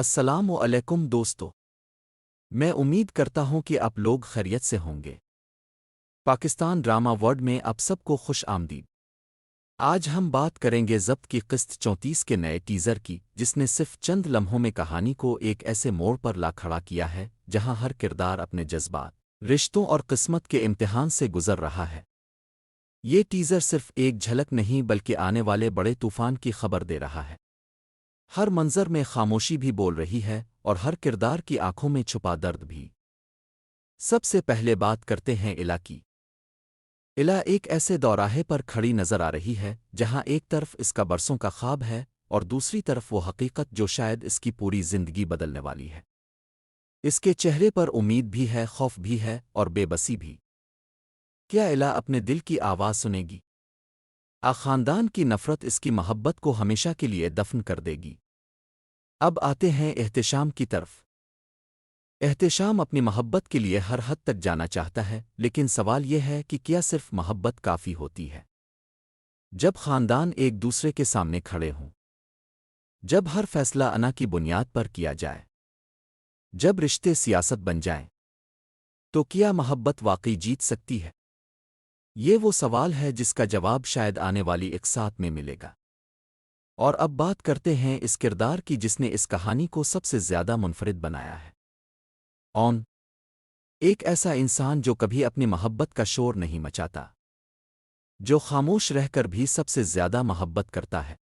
السلام علیکم دوستو، میں امید کرتا ہوں کہ آپ لوگ خیریت سے ہوں گے۔ پاکستان ڈرامہ ورلڈ میں آپ سب کو خوش آمدید۔ آج ہم بات کریں گے ضبط کی قسط 34 کے نئے ٹیزر کی، جس نے صرف چند لمحوں میں کہانی کو ایک ایسے موڑ پر لا کھڑا کیا ہے جہاں ہر کردار اپنے جذبات، رشتوں اور قسمت کے امتحان سے گزر رہا ہے۔ یہ ٹیزر صرف ایک جھلک نہیں بلکہ آنے والے بڑے طوفان کی خبر دے رہا ہے۔ ہر منظر میں خاموشی بھی بول رہی ہے اور ہر کردار کی آنکھوں میں چھپا درد بھی۔ سب سے پہلے بات کرتے ہیں الا کی۔ الا ایک ایسے دوراہے پر کھڑی نظر آ رہی ہے جہاں ایک طرف اس کا برسوں کا خواب ہے اور دوسری طرف وہ حقیقت جو شاید اس کی پوری زندگی بدلنے والی ہے۔ اس کے چہرے پر امید بھی ہے، خوف بھی ہے اور بے بسی بھی۔ کیا الا اپنے دل کی آواز سنے گی؟ خاندان کی نفرت اس کی محبت کو ہمیشہ کے لیے دفن کر دے گی؟ اب آتے ہیں احتشام کی طرف۔ احتشام اپنی محبت کے لیے ہر حد تک جانا چاہتا ہے، لیکن سوال یہ ہے کہ کیا صرف محبت کافی ہوتی ہے؟ جب خاندان ایک دوسرے کے سامنے کھڑے ہوں، جب ہر فیصلہ انا کی بنیاد پر کیا جائے، جب رشتے سیاست بن جائیں، تو کیا محبت واقعی جیت سکتی ہے؟ یہ وہ سوال ہے جس کا جواب شاید آنے والی ایک ساتھ میں ملے گا۔ اور اب بات کرتے ہیں اس کردار کی جس نے اس کہانی کو سب سے زیادہ منفرد بنایا ہے۔ اون، ایک ایسا انسان جو کبھی اپنی محبت کا شور نہیں مچاتا، جو خاموش رہ کر بھی سب سے زیادہ محبت کرتا ہے،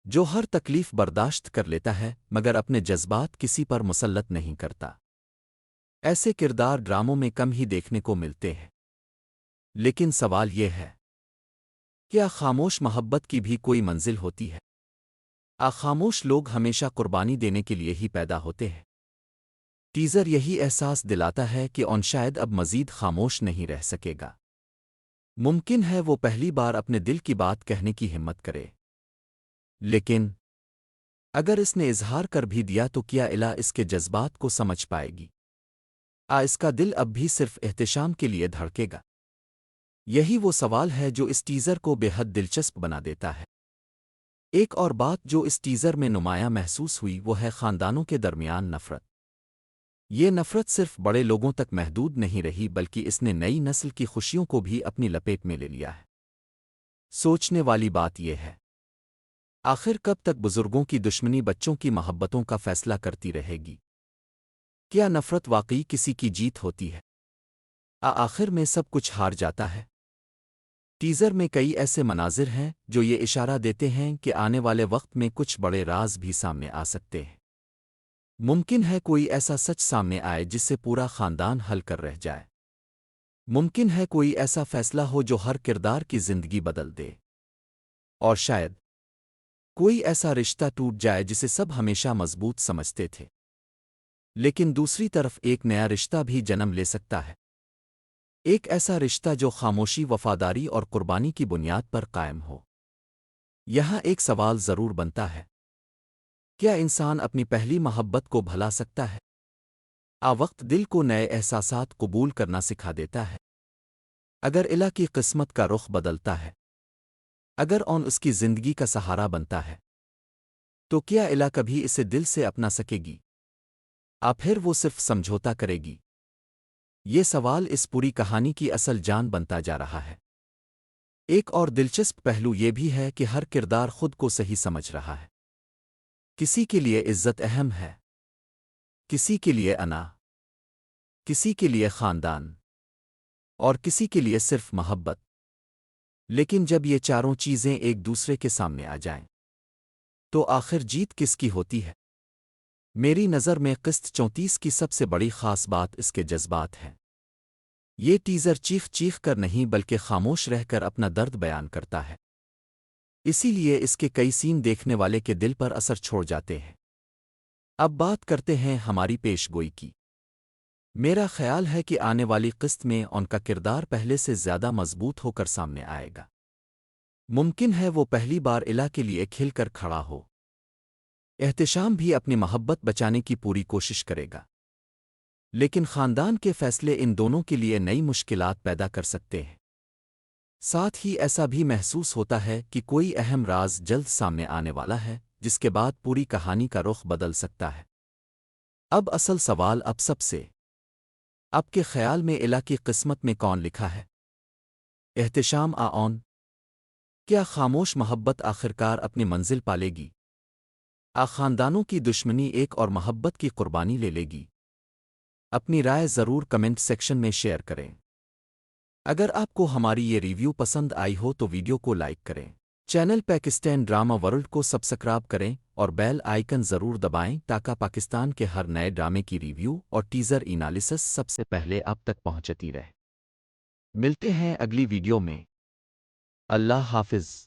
جو ہر تکلیف برداشت کر لیتا ہے مگر اپنے جذبات کسی پر مسلط نہیں کرتا۔ ایسے کردار ڈراموں میں کم ہی دیکھنے کو ملتے ہیں، لیکن سوال یہ ہے، کیا خاموش محبت کی بھی کوئی منزل ہوتی ہے؟ خاموش لوگ ہمیشہ قربانی دینے کے لیے ہی پیدا ہوتے ہیں۔ ٹیزر یہی احساس دلاتا ہے کہ اون شاید اب مزید خاموش نہیں رہ سکے گا۔ ممکن ہے وہ پہلی بار اپنے دل کی بات کہنے کی ہمت کرے، لیکن اگر اس نے اظہار کر بھی دیا تو کیا الا اس کے جذبات کو سمجھ پائے گی؟ اس کا دل اب بھی صرف احتشام کے لیے دھڑکے گا؟ یہی وہ سوال ہے جو اس ٹیزر کو بے حد دلچسپ بنا دیتا ہے۔ ایک اور بات جو اس ٹیزر میں نمایاں محسوس ہوئی وہ ہے خاندانوں کے درمیان نفرت۔ یہ نفرت صرف بڑے لوگوں تک محدود نہیں رہی بلکہ اس نے نئی نسل کی خوشیوں کو بھی اپنی لپیٹ میں لے لیا ہے۔ سوچنے والی بات یہ ہے، آخر کب تک بزرگوں کی دشمنی بچوں کی محبتوں کا فیصلہ کرتی رہے گی؟ کیا نفرت واقعی کسی کی جیت ہوتی ہے؟ آخر میں سب کچھ ہار جاتا ہے؟ ٹیزر میں کئی ایسے مناظر ہیں جو یہ اشارہ دیتے ہیں کہ آنے والے وقت میں کچھ بڑے راز بھی سامنے آ سکتے ہیں۔ ممکن ہے کوئی ایسا سچ سامنے آئے جس سے پورا خاندان ہل کر رہ جائے۔ ممکن ہے کوئی ایسا فیصلہ ہو جو ہر کردار کی زندگی بدل دے۔ اور شاید کوئی ایسا رشتہ ٹوٹ جائے جسے سب ہمیشہ مضبوط سمجھتے تھے، لیکن دوسری طرف ایک نیا رشتہ بھی جنم لے سکتا ہے۔ ایک ایسا رشتہ جو خاموشی، وفاداری اور قربانی کی بنیاد پر قائم ہو۔ یہاں ایک سوال ضرور بنتا ہے، کیا انسان اپنی پہلی محبت کو بھلا سکتا ہے؟ وقت دل کو نئے احساسات قبول کرنا سکھا دیتا ہے۔ اگر الا کی قسمت کا رخ بدلتا ہے، اگر اون اس کی زندگی کا سہارا بنتا ہے، تو کیا الا کبھی اسے دل سے اپنا سکے گی؟ پھر وہ صرف سمجھوتا کرے گی؟ یہ سوال اس پوری کہانی کی اصل جان بنتا جا رہا ہے۔ ایک اور دلچسپ پہلو یہ بھی ہے کہ ہر کردار خود کو صحیح سمجھ رہا ہے۔ کسی کے لیے عزت اہم ہے، کسی کے لیے انا، کسی کے لیے خاندان، اور کسی کے لیے صرف محبت۔ لیکن جب یہ چاروں چیزیں ایک دوسرے کے سامنے آ جائیں، تو آخر جیت کس کی ہوتی ہے؟ میری نظر میں قسط 34 کی سب سے بڑی خاص بات اس کے جذبات ہیں۔ یہ ٹیزر چیخ چیخ کر نہیں بلکہ خاموش رہ کر اپنا درد بیان کرتا ہے۔ اسی لیے اس کے کئی سین دیکھنے والے کے دل پر اثر چھوڑ جاتے ہیں۔ اب بات کرتے ہیں ہماری پیش گوئی کی۔ میرا خیال ہے کہ آنے والی قسط میں ان کا کردار پہلے سے زیادہ مضبوط ہو کر سامنے آئے گا۔ ممکن ہے وہ پہلی بار الا کے لیے کھل کر کھڑا ہو۔ احتشام بھی اپنی محبت بچانے کی پوری کوشش کرے گا، لیکن خاندان کے فیصلے ان دونوں کے لیے نئی مشکلات پیدا کر سکتے ہیں۔ ساتھ ہی ایسا بھی محسوس ہوتا ہے کہ کوئی اہم راز جلد سامنے آنے والا ہے جس کے بعد پوری کہانی کا رخ بدل سکتا ہے۔ اب اصل سوال اب سب سے، آپ کے خیال میں الہ کی قسمت میں کون لکھا ہے؟ احتشام آن کیا خاموش محبت آخرکار اپنی منزل پالے گی؟ خاندانوں کی دشمنی ایک اور محبت کی قربانی لے گی؟ اپنی رائے ضرور کمنٹ سیکشن میں شیئر کریں۔ اگر آپ کو ہماری یہ ریویو پسند آئی ہو تو ویڈیو کو لائک کریں، چینل پاکستان ڈرامہ ورلڈ کو سبسکرائب کریں اور بیل آئیکن ضرور دبائیں تاکہ پاکستان کے ہر نئے ڈرامے کی ریویو اور ٹیزر انالیسس سب سے پہلے آپ تک پہنچتی رہے۔ ملتے ہیں اگلی ویڈیو میں۔ اللہ حافظ۔